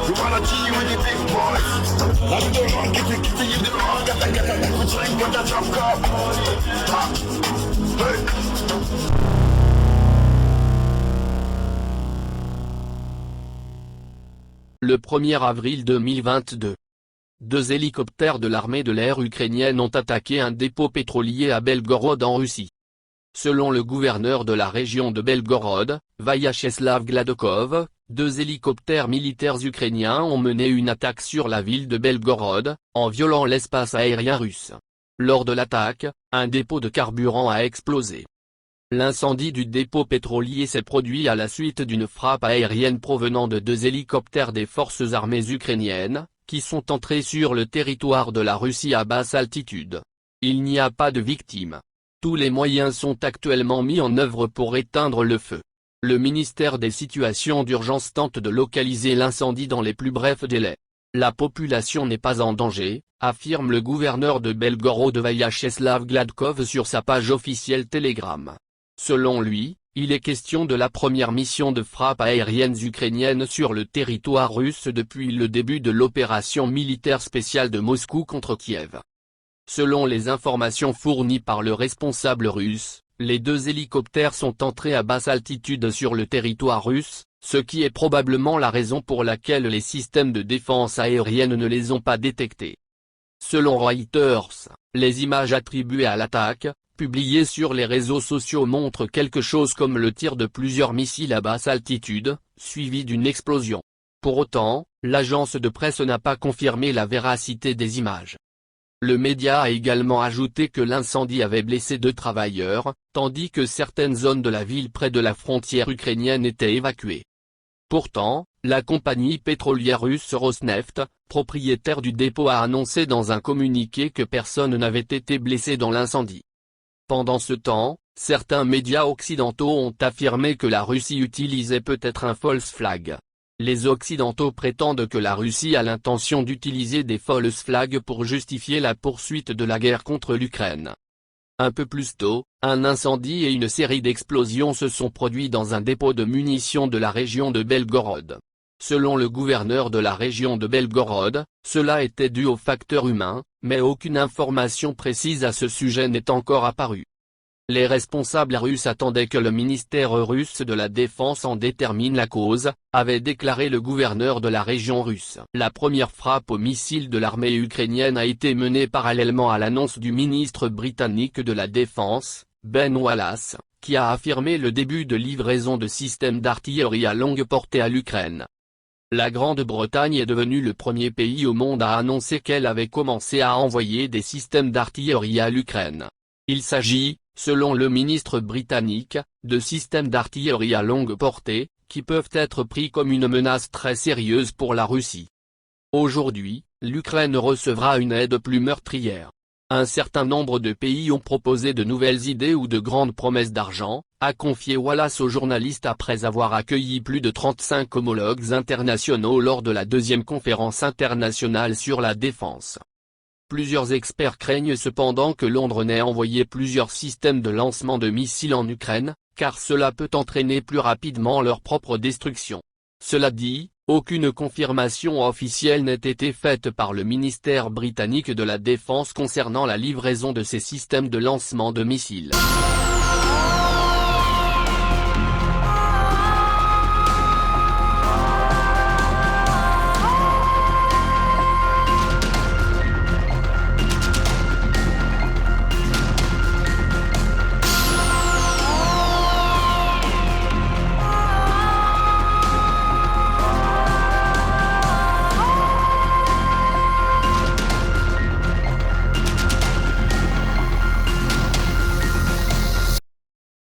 We wanna G with the big boys. Like the run, get the run, get the drink with the drop cup. Hey. Le 1er avril 2022. Deux hélicoptères de l'armée de l'air ukrainienne ont attaqué un dépôt pétrolier à Belgorod en Russie. Selon le gouverneur de la région de Belgorod, Vyacheslav Gladkov, deux hélicoptères militaires ukrainiens ont mené une attaque sur la ville de Belgorod, en violant l'espace aérien russe. Lors de l'attaque, un dépôt de carburant a explosé. L'incendie du dépôt pétrolier s'est produit à la suite d'une frappe aérienne provenant de deux hélicoptères des forces armées ukrainiennes, qui sont entrés sur le territoire de la Russie à basse altitude. Il n'y a pas de victimes. Tous les moyens sont actuellement mis en œuvre pour éteindre le feu. Le ministère des situations d'urgence tente de localiser l'incendie dans les plus brefs délais. La population n'est pas en danger, affirme le gouverneur de Belgorod Vyacheslav Gladkov sur sa page officielle Telegram. Selon lui, il est question de la première mission de frappe aérienne ukrainienne sur le territoire russe depuis le début de l'opération militaire spéciale de Moscou contre Kiev. Selon les informations fournies par le responsable russe, les deux hélicoptères sont entrés à basse altitude sur le territoire russe, ce qui est probablement la raison pour laquelle les systèmes de défense aérienne ne les ont pas détectés. Selon Reuters, les images attribuées à l'attaque, publiées sur les réseaux sociaux montrent quelque chose comme le tir de plusieurs missiles à basse altitude, suivi d'une explosion. Pour autant, l'agence de presse n'a pas confirmé la véracité des images. Le média a également ajouté que l'incendie avait blessé 2 travailleurs, tandis que certaines zones de la ville près de la frontière ukrainienne étaient évacuées. Pourtant, la compagnie pétrolière russe Rosneft, propriétaire du dépôt, a annoncé dans un communiqué que personne n'avait été blessé dans l'incendie. Pendant ce temps, certains médias occidentaux ont affirmé que la Russie utilisait peut-être un false flag. Les Occidentaux prétendent que la Russie a l'intention d'utiliser des false flags pour justifier la poursuite de la guerre contre l'Ukraine. Un peu plus tôt, un incendie et une série d'explosions se sont produits dans un dépôt de munitions de la région de Belgorod. Selon le gouverneur de la région de Belgorod, cela était dû au facteur humain, mais aucune information précise à ce sujet n'est encore apparue. Les responsables russes attendaient que le ministère russe de la Défense en détermine la cause, avait déclaré le gouverneur de la région russe. La première frappe au missile de l'armée ukrainienne a été menée parallèlement à l'annonce du ministre britannique de la Défense, Ben Wallace, qui a affirmé le début de livraison de systèmes d'artillerie à longue portée à l'Ukraine. La Grande-Bretagne est devenue le premier pays au monde à annoncer qu'elle avait commencé à envoyer des systèmes d'artillerie à l'Ukraine. Il s'agit, selon le ministre britannique, de systèmes d'artillerie à longue portée, qui peuvent être pris comme une menace très sérieuse pour la Russie. Aujourd'hui, l'Ukraine recevra une aide plus meurtrière. Un certain nombre de pays ont proposé de nouvelles idées ou de grandes promesses d'argent, a confié Wallace aux journalistes après avoir accueilli plus de 35 homologues internationaux lors de la 2e conférence internationale sur la défense. Plusieurs experts craignent cependant que Londres n'ait envoyé plusieurs systèmes de lancement de missiles en Ukraine, car cela peut entraîner plus rapidement leur propre destruction. Cela dit, aucune confirmation officielle n'a été faite par le ministère britannique de la Défense concernant la livraison de ces systèmes de lancement de missiles.